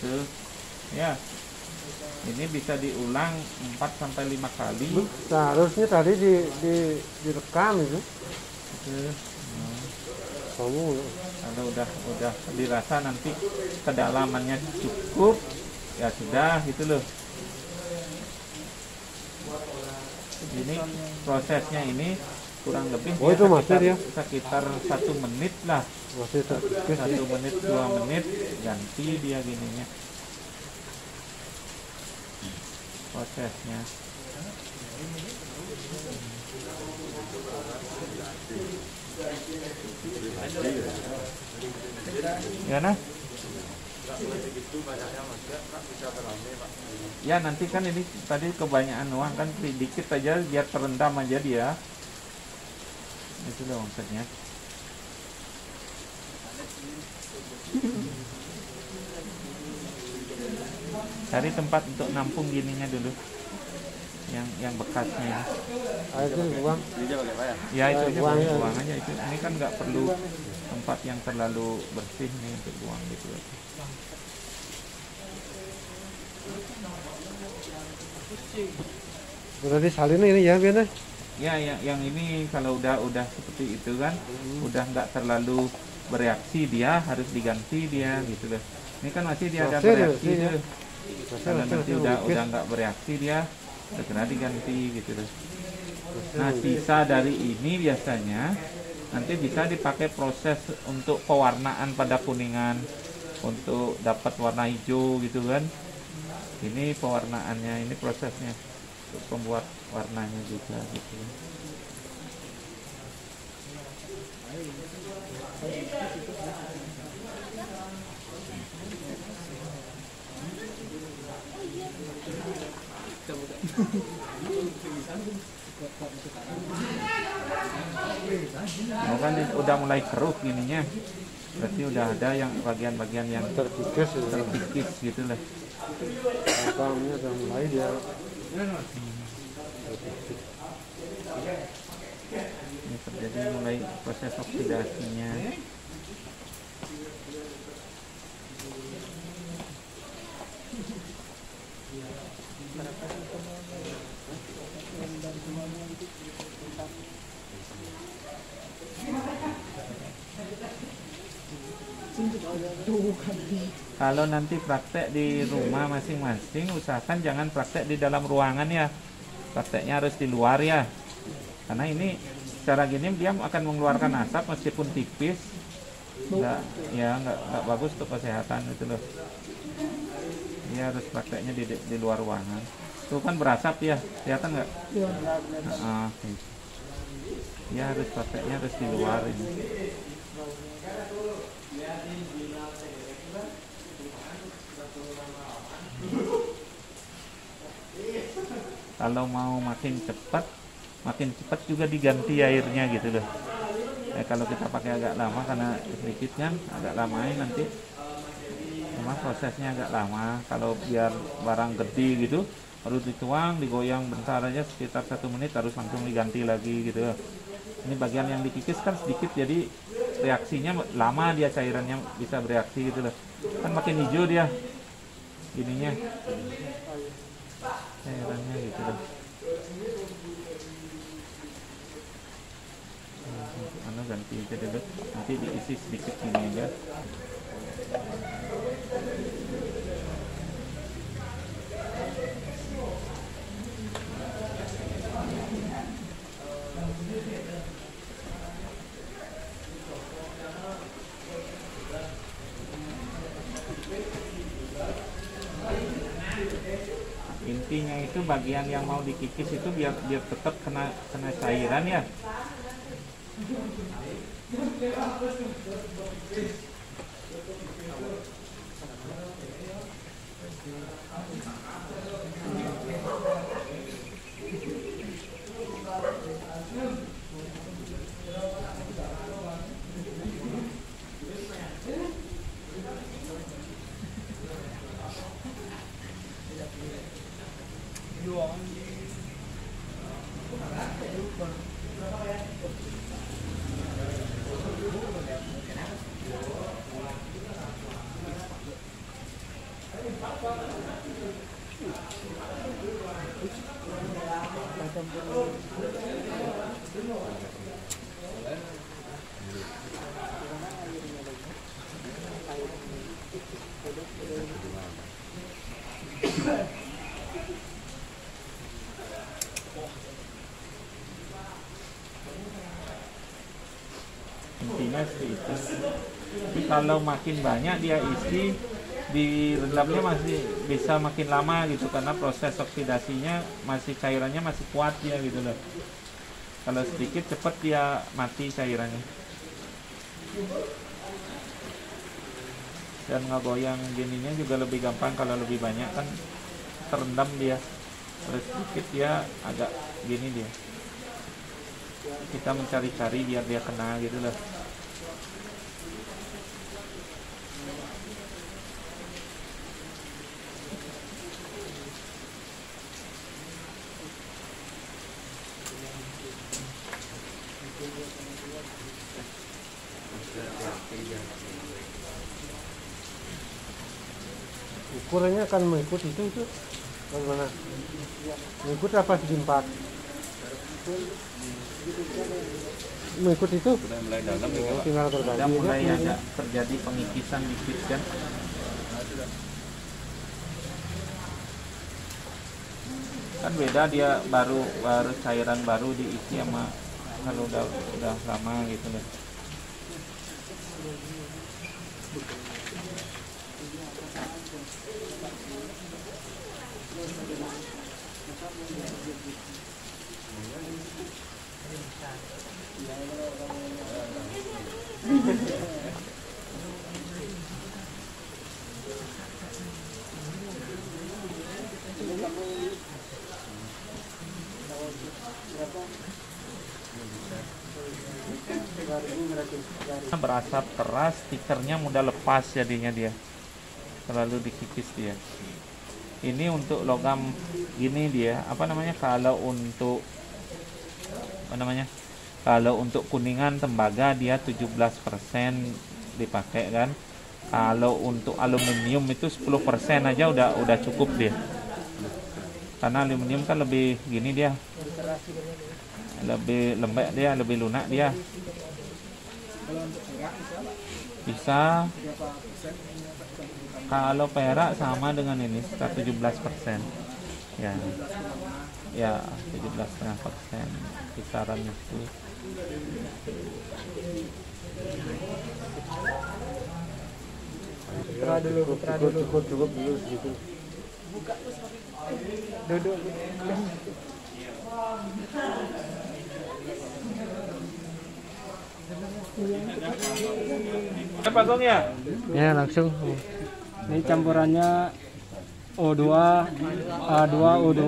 Tuh. Ya. Ini bisa diulang 4 sampai 5 kali. Seharusnya tadi direkam itu. Tuh. Kamu Kalau udah dirasa nanti kedalamannya cukup, ya sudah gitu loh. Ini prosesnya ini kurang lebih itu masih sekitar 1 menit lah. masih terkikis 1 menit 2 menit ganti dia gininya prosesnya. Ya nah. Ya nanti kan ini tadi kebanyakan uang kan sedikit aja biar terendam aja dia. Itu loh maksudnya. Cari tempat untuk nampung gininya dulu. Yang bekasnya. itu buang. Ya itu aja buang aja itu. Ini kan nggak perlu tempat yang terlalu bersih nih untuk buang gitu. Berarti salin ini ya biar. Ya yang ini kalau udah seperti itu kan udah nggak terlalu bereaksi, dia harus diganti dia gitu loh. Ini kan masih dia ada bereaksi tuh. Kalau nanti udah nggak bereaksi dia segera diganti gitu loh. Nah sisa dari ini biasanya nanti bisa dipakai proses untuk pewarnaan pada kuningan untuk dapat warna hijau gitu kan. Ini pewarnaannya, ini prosesnya untuk pembuat warnanya juga gitu. Kan udah mulai keruh gininya, berarti udah ada yang bagian-bagian yang terkikis gitu lah. Abangnya udah mulai dia. Ini terjadi mulai proses oksidasinya. Kalau nanti praktek di rumah masing-masing, usahakan jangan praktek di dalam ruangan ya. Prakteknya harus di luar ya. Karena ini secara gini dia akan mengeluarkan asap meskipun tipis. Nggak bagus untuk kesehatan itu loh. Dia harus prakteknya di luar ruangan. Tuh kan berasap ya, kelihatan nggak? Ya harus prakteknya harus di luar ini. Kalau mau makin cepat juga diganti airnya gitu loh. Kalau kita pakai agak lama karena sedikit kan agak lamain nanti. Cuma prosesnya agak lama. Kalau biar barang gede gitu harus dituang, digoyang bentar aja sekitar 1 menit harus langsung diganti lagi gitu. Ini bagian yang dikikis kan sedikit jadi reaksinya lama, dia cairannya bisa bereaksi gitu loh. Kan makin hijau dia ininya cairannya gitu loh. Ganti aja dulu, nanti diisi sedikit gini aja. Intinya itu bagian yang mau dikikis itu biar tetap kena cairan ya. Intinya seperti itu. Tapi kalau makin banyak dia isi, di rendamnya masih bisa makin lama gitu, karena proses oksidasinya masih, cairannya masih kuat dia gitu loh. Kalau sedikit cepat dia mati cairannya. Dan ngegoyang gininya juga lebih gampang, kalau lebih banyak kan terendam dia. Terus sedikit dia agak gini dia. Kita mencari-cari biar dia kena gitu loh. Ukurannya akan mengikut itu bagaimana? Mengikut apa segi 4? Mengikut itu? Sudah mulai dalam gitu. Tinggal terbagi. Sudah mulai ada terjadi pengikisan dikit kan. Kan beda dia baru cairan baru diisi sama kalau udah lama gitu loh. Berasap keras, stikernya mudah lepas jadinya dia. Terlalu dikikis dia. Ini untuk logam gini dia, apa namanya? Kalau untuk Kalau untuk kuningan tembaga dia 17% dipakai kan. Kalau untuk aluminium itu 10% aja udah cukup dia. Karena aluminium kan lebih gini dia. Lebih lembek dia, lebih lunak dia. Bisa. Kalau perak sama dengan ini, sekitar 17%. Ya. Ya, 17,5% kisaran itu. Cukup dulu segitu. Duduk. Apa Gong ya? Ya langsung. Ini campurannya O2, A2, O2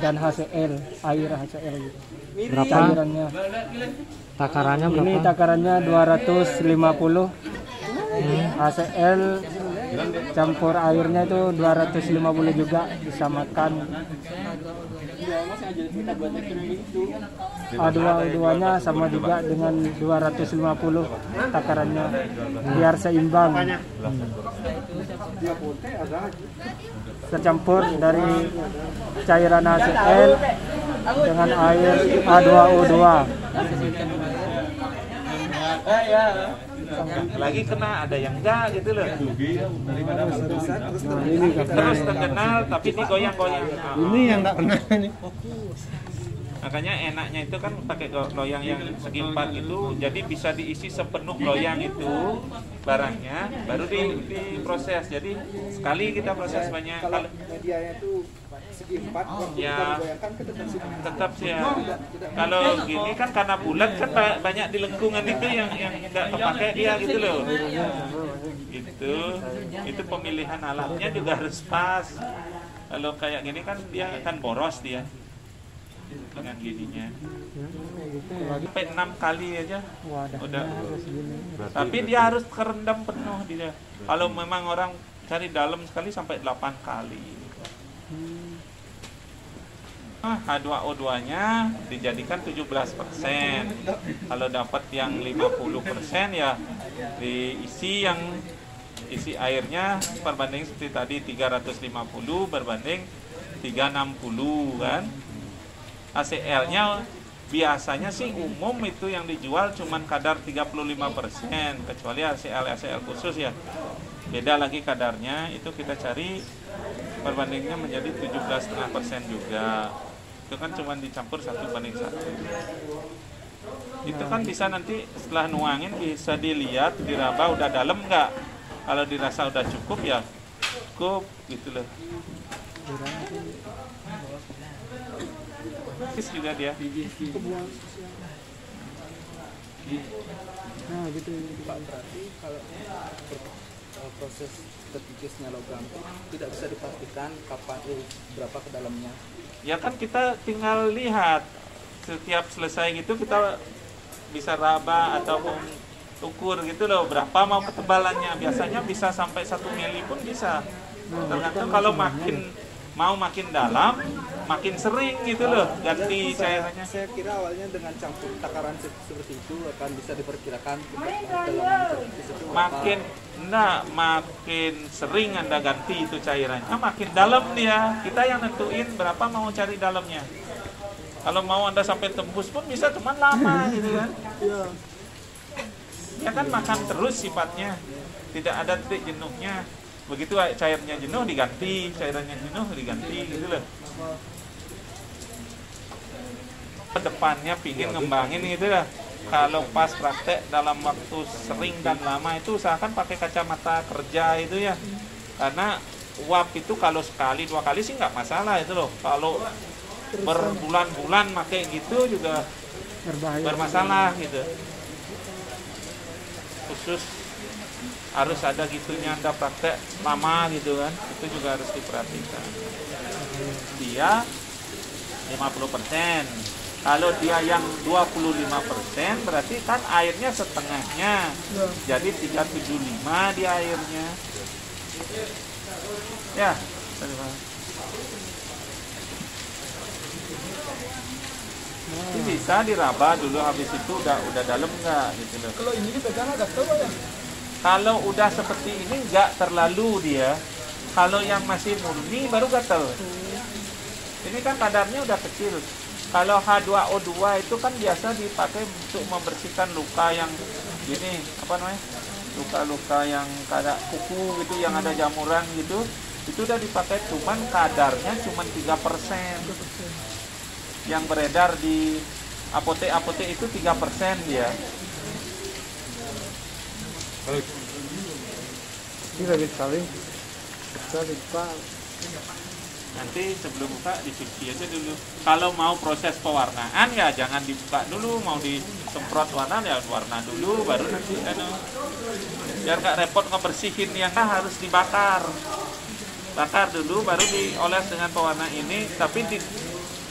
dan HCl, air HCl gitu. Berapa? Cairannya. Takarannya berapa? Ini takarannya 250. HCl campur airnya itu 250 juga, disamakan. A2O2-nya sama juga dengan 250 takarannya, biar seimbang. Tercampur dari cairan HCl dengan air A2O2. Lagi kena, ada yang enggak gitu loh. Terus terkenal tapi digoyang-goyang. Ini yang enggak kena ini. Makanya enaknya itu kan pakai loyang yang segi 4 itu, jadi bisa diisi sepenuh loyang itu barangnya, baru diproses. Jadi sekali kita proses banyak. Kalau medianya itu segi 4, ya goyangkan tetap sih ya. Kalau gini kan karena bulat kan banyak di lengkungan itu yang nggak kepake dia gitu loh. Itu pemilihan alatnya juga harus pas. Kalau kayak gini kan dia akan boros dia dengan gininya. Sampai 6 kali aja udah. Tapi dia harus kerendam penuh dia. Kalau memang orang cari dalam sekali sampai 8 kali. H2O2-nya dijadikan 17%. Kalau dapat yang 50% ya diisi yang isi airnya perbanding seperti tadi 350 berbanding 360 kan. HCl-nya biasanya sih umum itu yang dijual cuman kadar 35%, kecuali HCl khusus ya. Beda lagi kadarnya, itu kita cari perbandingnya menjadi 17,5% juga. Itu kan cuma dicampur 1:1. Itu kan bisa nanti setelah nuangin bisa dilihat, diraba udah dalam nggak. Kalau dirasa udah cukup ya cukup gitu loh. Kis juga dia. Nah gitu. Pak, berarti kalau proses terkikisnya logam itu tidak bisa dipastikan kapan berapa ke dalamnya. Ya kan kita tinggal lihat setiap selesai gitu kita bisa raba ataupun ukur gitu loh berapa mau ketebalannya. Biasanya bisa sampai 1 mili pun bisa. Tergantung kalau makin dalam, makin sering gitu loh ganti cairannya. Saya kira awalnya dengan campur takaran seperti itu akan bisa diperkirakan kedalaman terkikis itu makin sering Anda ganti itu cairannya, makin dalam dia. Kita yang nentuin berapa mau cari dalamnya. Kalau mau Anda sampai tembus pun bisa, cuman lama gitu kan. Ya kan makan terus sifatnya, tidak ada titik jenuhnya. Begitu cairnya jenuh diganti, cairannya jenuh diganti gitu loh. Kedepannya pingin ngembangin gitu lah. Kalau pas praktek dalam waktu sering dan lama itu usahakan pakai kacamata kerja itu ya. Karena uap itu kalau sekali 2 kali sih nggak masalah itu loh. Kalau berbulan-bulan pakai gitu juga bermasalah gitu. Khusus harus ada gitunya Anda praktek lama gitu kan, itu juga harus diperhatikan. Dia 50%, kalau dia yang 25% berarti kan airnya setengahnya, jadi 375 dia airnya. Ya, terima kasih. Ini bisa diraba dulu, habis itu udah dalam nggak gitu loh. Kalau ini dipegang agak tahu ya. Kalau udah seperti ini nggak terlalu dia. Kalau yang masih murni baru gatal. Ini kan kadarnya udah kecil. Kalau H2O2 itu kan biasa dipakai untuk membersihkan luka yang gini, apa namanya? Luka-luka yang kayak kuku gitu, yang ada jamuran gitu. Itu udah dipakai, cuman kadarnya cuman 3%. Yang beredar di apotek-apotek itu 3% dia. Baik. Ini lagi sekali Pak. Nanti sebelum buka dicuci aja dulu. Kalau mau proses pewarnaan ya jangan dibuka dulu. Mau disemprot warna ya warna dulu, baru nanti biar nggak repot ngebersihin yang harus dibakar. Bakar dulu baru dioles dengan pewarna ini. Tapi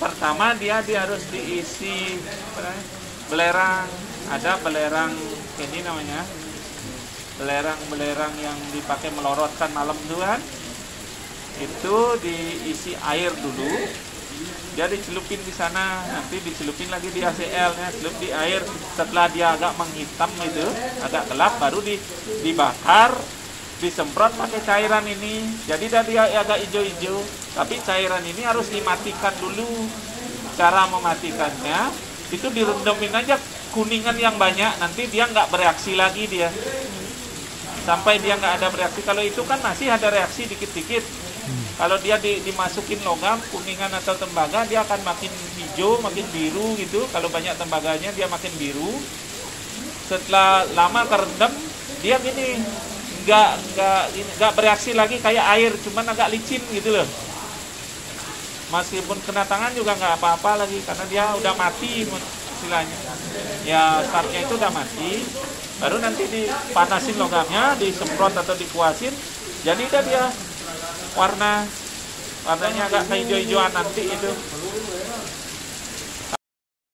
pertama dia harus diisi belerang. Ada belerang ini namanya. Belerang yang dipakai melorotkan malam itu kan, itu diisi air dulu, dia dicelupin di sana, nanti dicelupin lagi di HCl-nya, celup di air. Setelah dia agak menghitam gitu, agak gelap, baru dibakar, disemprot pakai cairan ini. Jadi dia agak hijau-hijau, tapi cairan ini harus dimatikan dulu. Cara mematikannya itu direndamin aja kuningan yang banyak, nanti dia nggak bereaksi lagi dia. Sampai dia nggak ada bereaksi. Kalau itu kan masih ada reaksi dikit-dikit. Kalau dia dimasukin logam, kuningan atau tembaga, dia akan makin hijau, makin biru gitu. Kalau banyak tembaganya dia makin biru. Setelah lama kerendam, dia gini, nggak bereaksi lagi kayak air, cuman agak licin gitu loh. Meskipun kena tangan juga nggak apa-apa lagi, karena dia udah mati istilahnya. Ya startnya itu udah mati. Baru nanti dipanasin logamnya, disemprot atau dikuasin, jadi dia warnanya agak kehijau-hijauan nanti itu.